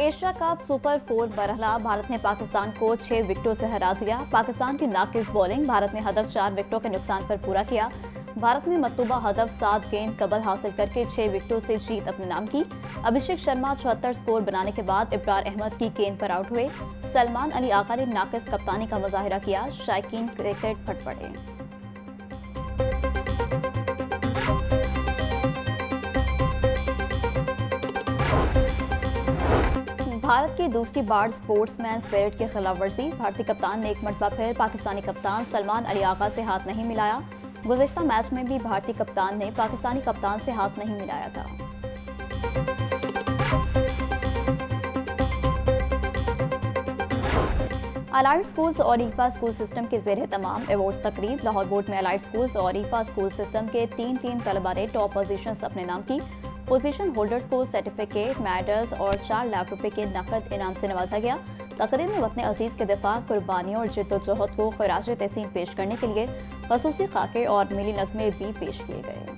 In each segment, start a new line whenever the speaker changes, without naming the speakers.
Asia cup super 4 मरहला Bharat ने पाकिस्तान को 6 विकेटों से हरा दिया। पाकिस्तान की नाकिस बॉलिंग, भारत ने हदफ 4 विकेटों के नुकसान पर पूरा किया। भारत ने मतलूबा हदफ 7 गेंद कबल हासिल करके 6 विकेटों से जीत अपने नाम की। अभिषेक शर्मा 74 स्कोर बनाने के बाद इब्रार अहमद की गेंद पर आउट हुए। सलमान अली आगा ने नाकिस कप्तानी का मुजाहिरा किया। शायकीन क्रिकेट फट पड़े। भारत की दूसरी बार स्पोर्ट्समैन स्पिरिट की खिलाफ वर्जी, भारतीय कप्तान ने एक मरतबा फिर पाकिस्तानी कप्तान सलमान अली आगा से हाथ नहीं मिलाया। गुज़िश्ता मैच में भी भारतीय कप्तान ने पाकिस्तानी कप्तान से हाथ नहीं मिलाया था। अलाइड स्कूल्स और ईफा स्कूल सिस्टम के ज़ेर तमाम अवार्ड्स तकरीब, लाहौर बोर्ड में अलाइड स्कूल्स और ईफा स्कूल सिस्टम के तीन तलबा ने टॉप पोजीशंस अपने नाम की। पोजीशन होल्डर्स को सर्टिफिकेट, मेडल्स और 4 लाख रुपए के नकद इनाम से नवाजा गया। तकरीब में वतन अजीज के दिफा, कुर्बानियों और जिद्दोजहद को खराज तहसीन पेश करने के लिए खसूसी खाके और मिली नगमे भी पेश किए गए।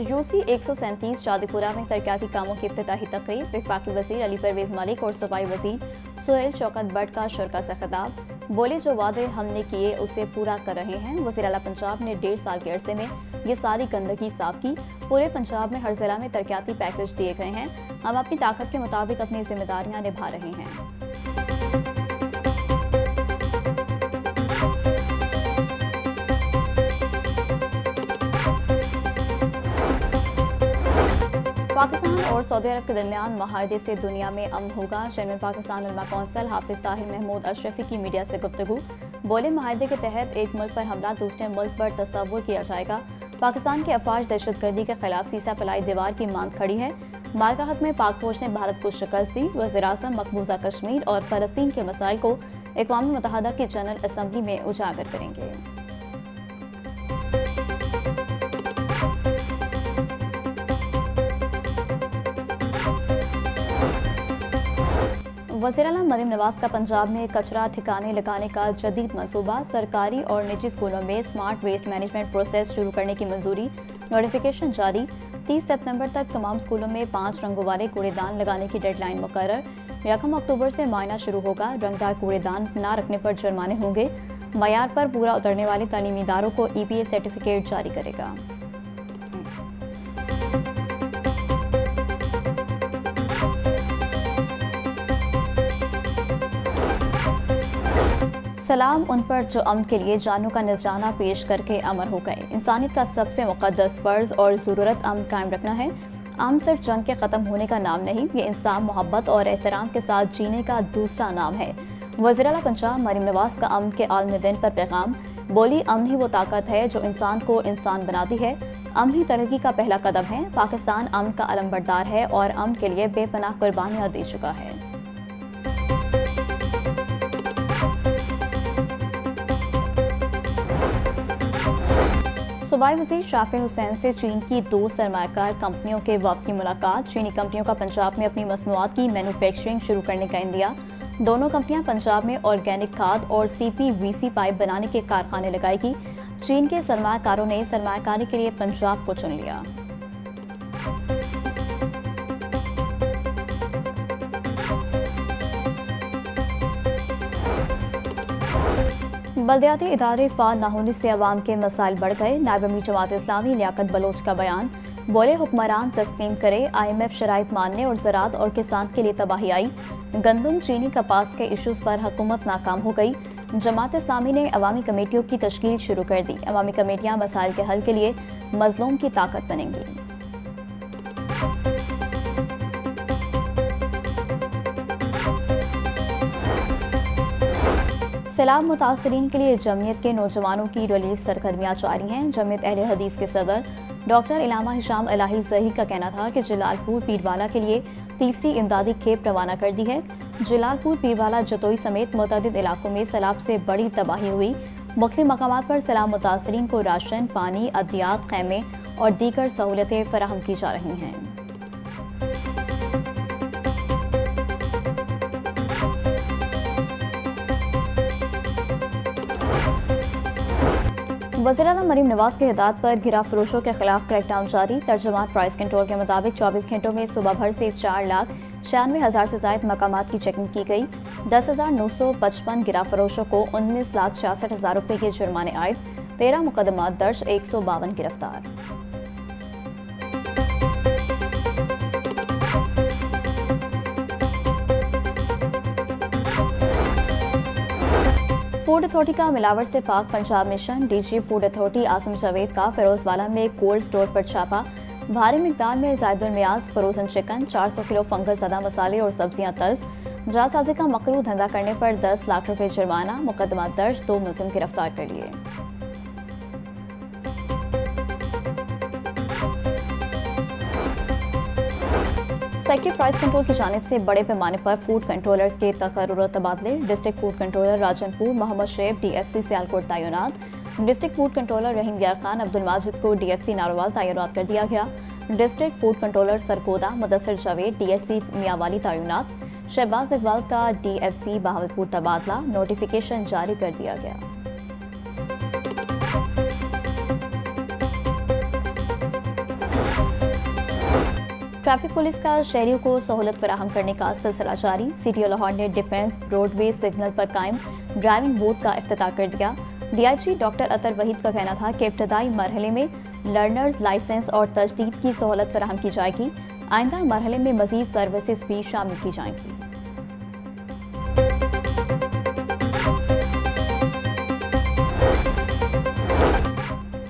यूसी 137 शादीपुरा में तरक्याती कामों की इफ्तिताही तकरीब, वफाकी वजीर अली परवेज मलिक और सूबाई वजीर सुहेल शौकत भट्ट का शुरा से खिताब। बोले जो वादे हमने किए उसे पूरा कर रहे हैं। वज़ीर आला पंजाब ने 1.5 साल के अरसे में ये सारी गंदगी साफ की। पूरे पंजाब में हर जिला में तरक्याती पैकेज दिए गए हैं। हम अपनी ताकत के मुताबिक अपनी जिम्मेदारियां निभा रहे हैं। पाकिस्तान और सऊदी अरब के दरमियान माहदे से दुनिया में अमन होगा। चेयरमैन पाकिस्तान उलमा कौंसिल हाफिज ताहिर महमूद अशरफी की मीडिया से गुफ्तगू। बोले माहदे के तहत एक मुल्क पर हमला दूसरे मुल्क पर तस्वुर किया जाएगा। पाकिस्तान के अफवाज दहशतगर्दी के खिलाफ सीसा फलाई दीवार की मांग खड़ी है। माल का हक में पाक फौज ने भारत को शिकस्त दी। वज़ीर-ए-आज़म मकबूजा कश्मीर और फलस्तीन के मसाइल को अक़वाम मुत्तहिदा की जनरल असम्बली में उजागर करेंगे। वज़ीर आला मरीम नवाज का पंजाब में कचरा ठिकाने लगाने का जदीद मंसूबा, सरकारी और निजी स्कूलों में स्मार्ट वेस्ट मैनेजमेंट प्रोसेस शुरू करने की मंजूरी। नोटिफिकेशन जारी। 30 सितंबर तक तमाम स्कूलों में 5 रंगों वाले कूड़ेदान लगाने की डेडलाइन मुकर्रर। 1 अक्टूबर से मायना शुरू होगा। रंगदार कूड़ेदान न रखने पर जुर्माने होंगे। मयार पर पूरा उतरने वाले तालीमी इदारों को EPA सर्टिफिकेट जारी करेगा। सलाम उन पर जो अमन के लिए जानों का नजराना पेश करके अमर हो गए। इंसानियत का सबसे मुक़द्दस फ़र्ज़ और ज़रूरत अमन कायम रखना है। अमन सिर्फ जंग के ख़त्म होने का नाम नहीं, ये इंसान मोहब्बत और एहतराम के साथ जीने का दूसरा नाम है। वज़ीर आला पंजाब मरीम नवाज का अमन के आलमी दिन पर पैगाम। बोली, अमन ही वो ताकत है जो इंसान को इंसान बनाती है। अमन ही तरक्की का पहला कदम है। पाकिस्तान अमन का अलमबरदार है और अमन के लिए बेपनाह कुर्बानियाँ दे चुका है। सूबाई वज़ीर शाफी हुसैन से चीन की 2 सरमायाकार कंपनियों के वफ़द की मुलाकात। चीनी कंपनियों का पंजाब में अपनी मसनूआत की मैन्युफैक्चरिंग शुरू करने का इंदिया। दोनों कंपनियां पंजाब में ऑर्गेनिक खाद और CPVC पाइप बनाने के कारखाने लगाएगी। चीन के सरमायाकारों ने सरमायाकारी के लिए पंजाब को चुन लिया। बल्दियाती इदारे फ़ाल न होने से अवाम के मसाइल बढ़ गए। नायब अमीर जमात इस्लामी लियाकत बलोच का बयान। बोले, हुक्मरान तस्लीम करे, IMF शराइत मानने और ज़राअत और किसान के लिए तबाही आई। गंदम, चीनी, कपास के इशूज़ पर हुकूमत नाकाम हो गई। जमात इस्लामी ने अवामी कमेटियों की तश्कील शुरू कर दी। अवामी कमेटियाँ मसाइल के हल के लिए मज़लूम की ताकत बनेंगी। सैलाब मुतासरीन के लिए जमीयत के नौजवानों की रिलीफ सरगर्मियाँ जारी हैं। जमीयत अहले हदीस के सदर डॉक्टर इलामा हिशाम इलाही ज़ही का कहना था कि जलालपुर पीरवाला के लिए तीसरी इमदादी खेप रवाना कर दी है। जलालपुर पीरवाला जतोई समेत मुतअद्दिद इलाकों में सैलाब से बड़ी तबाही हुई। मुख्तलिफ मकामात पर सैलाब मुतासरीन को राशन, पानी, अद्वियात, खैमे और दीगर सहूलतें फराहम की जा रही हैं। वज़ीर-ए-आला मरीम नवाज की हिदायत पर गिरा फरोशों के खिलाफ क्रैकडाउन जारी। तर्जुमान प्राइस कंट्रोल के मुताबिक 24 घंटों में सुबह भर से 4,96,000 से ज्यादा मकामात की चेकिंग की गई। 10,955 गिरा फरोशों को 19,66,000 रुपये के जुर्माने आए। 13 मुकदमात दर्ज, 152 गिरफ्तार। फूड अथॉरिटी का मिलावट से पाक Punjab mission. DG food authority Asim Javed का फिरोजवाला में कोल्ड स्टोर पर छापा। भारी मिकदार में ज़ायदुल मियाज फ्रोजन चिकन, 400 किलो फंगस ज़दा मसाले और सब्जियां तल्फ। जालसाजी का मकरू धंधा करने पर 10 लाख रुपए जुर्माना। मुकदमा दर्ज, 2 मुलजिम गिरफ्तार कर लिए। सेक्रेटरी प्राइस कंट्रोल की जानिब से बड़े पैमाने पर फूड कंट्रोलर्स के तकर्रुर और तबादले। District food controller Rajanpur Muhammad शेब DFC सियालकोट तैनात। डिस्ट्रिक्ट फूड कंट्रोलर रहीम यार खान अब्दुल माजिद को DFC नारोवाल तैनात कर दिया गया। District food controller Sargodha Mudassir Javed DFC Mianwali तैनात। शहबाज इकबाल का DFC बहावलपुर तबादला। नोटिफिकेशन जारी कर दिया गया। ट्रैफिक पुलिस का शहरियों को सहूलत फराहम करने का सिलसिला जारी। CTO लाहौर ने डिफेंस ब्रॉडवे सिग्नल पर कायम ड्राइविंग बूथ का इफ्तिताह कर दिया। DIG डॉक्टर अतर वहीद का कहना था कि इब्तदाई मरहले में लर्नर्स लाइसेंस और तजदीद की सहूलत फराहम की जाएगी। आइंदा मरहले में मजीद सर्विसेज भी शामिल की जाएंगी।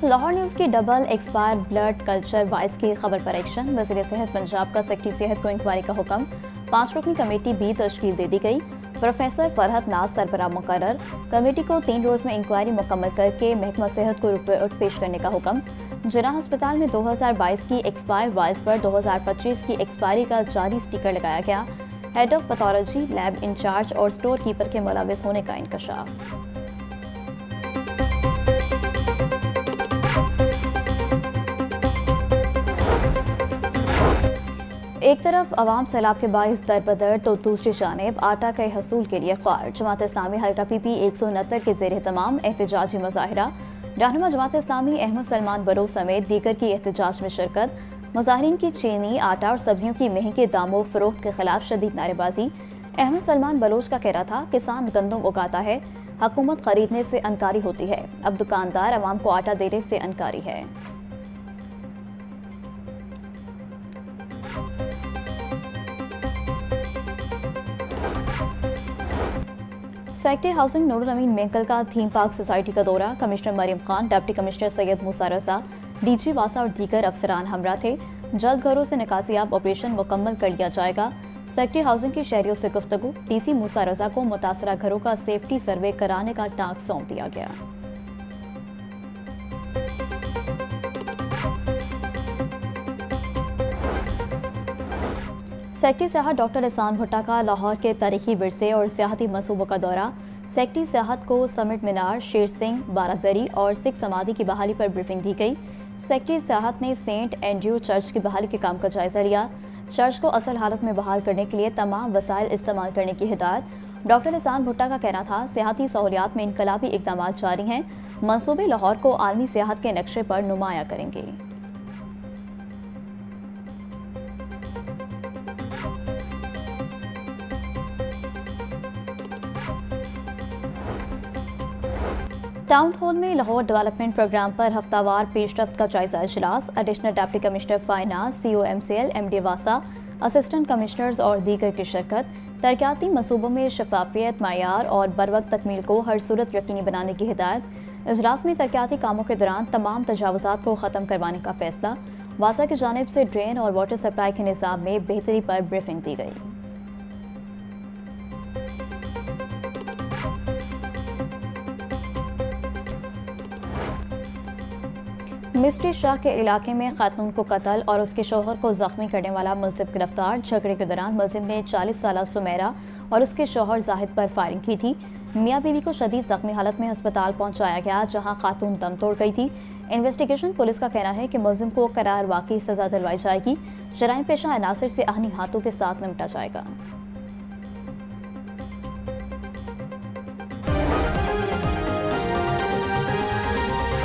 लाहौर न्यूज़ की double expire blood culture vice की खबर पर एक्शन। वज़ीर सेहत पंजाब का सेक्रेटरी सेहत को इंक्वायरी का हुक्म। 5 रुकनी कमेटी भी तश्कील दे दी गई। प्रोफेसर फरहत नाज सरबराह मुकर्रर। कमेटी को 3 रोज़ में इंक्वायरी मुकम्मल करके महकमा सेहत को रिपोर्ट पेश करने का हुक्म। जिना अस्पताल में 2022 की एक्सपायर वाइस पर 2025 की एक्सपायरी का जारी स्टिकर लगाया गया। Head of pathology, lab in charge और स्टोर कीपर के मुलविस होने का इंकशाफ। एक तरफ अवाम सैलाब के बाइस दर बदर तो दूसरी जानिब आटा के हसूल के लिए ख्वार। जमात इस्लामी हल्का PP 169 के ज़ेर तमाम एहतजाजी मुजाहिरा। रहनुमा जमात इस्लामी अहमद सलमान बलोच समेत दीगर की एहतजाज में शिरकत। मुजाहिरीन की चीनी, आटा और सब्जियों की महंगे दामों फरोख्त के खिलाफ शदीद नारेबाजी। अहमद सलमान बलोच का कहना था, किसान गंदम उगाता है, हुकूमत खरीदने से अनकारी होती है। अब दुकानदार अवाम को आटा देने से अनकारी है। सेक्रेटरी हाउसिंग नूरुल अमीन मेंकल का थीम पार्क सोसाइटी का दौरा। Commissioner Maryam Khan, deputy commissioner Syed Musa Raza, DG वासा और दीगर अफसरान हमरा थे। जल्द घरों से निकासीयाब ऑपरेशन मुकम्मल कर लिया जाएगा। सेक्रेटरी हाउसिंग की शहरियों से गुफ्तगू। DC मूसा रजा को मुतासरा घरों का सेफ्टी सर्वे कराने का टास्क सौंप दिया गया। सेक्रेटरी सियाहत डॉक्टर एहसान भुट्टा का लाहौर के तारीखी विरसे और सियाहती मंसूबों का दौरा। सेक्रेटरी सियाहत को समिट मीनार, शेर सिंह, बारादरी और सिख समाधि की बहाली पर ब्रीफिंग दी गई। सेक्रेटरी सियाहत ने सेंट एंड्रयू चर्च की बहाली के काम का जायजा लिया। चर्च को असल हालत में बहाल करने के लिए तमाम वसाइल इस्तेमाल करने की हिदायत। डॉक्टर एहसान भुट्टा का कहना था, सियाहती सहूलियात में इनकलाबी इकदाम जारी हैं। मंसूबे लाहौर को आलमी सियाहत के नक्शे पर नुमाया करेंगे। टाउन हॉल में लाहौर डेवलपमेंट प्रोग्राम पर हफ्तावार पेशरफ्त का जायजा इजलास। Additional deputy commissioner finance, CO MCL, MD वासा, असिस्टेंट कमिश्नर्स और दीगर की शिरकत। तरक्याती मनसूबों में शफाफियत, मायार और बरवक्त तकमील को हर सूरत यकीनी बनाने की हिदायत। इजलास में तरक्याती कामों के दौरान तमाम तजावुजात को ख़त्म करवाने का फैसला। वासा की जानिब से ड्रेन और वाटर सप्लाई के निज़ाम में बेहतरी पर ब्रीफिंग दी गई। मिस्ट्री शाह के इलाके में खातून को कत्ल और उसके शोहर को जख्मी करने वाला मुलजिम गिरफ्तार। झगड़े के दौरान मुलजिम ने 40 साला सुमेरा और उसके शोहर जाहिद पर फायरिंग की थी। मियाँ बीवी को शदीद जख्मी हालत में अस्पताल पहुंचाया गया, जहां खातून दम तोड़ गई थी। इन्वेस्टिगेशन पुलिस का कहना है कि मुलजिम को करार वाकई सजा दिलवाई जाएगी। जराइम पेशा अनासर से आहनी हाथों के साथ निपटा जाएगा।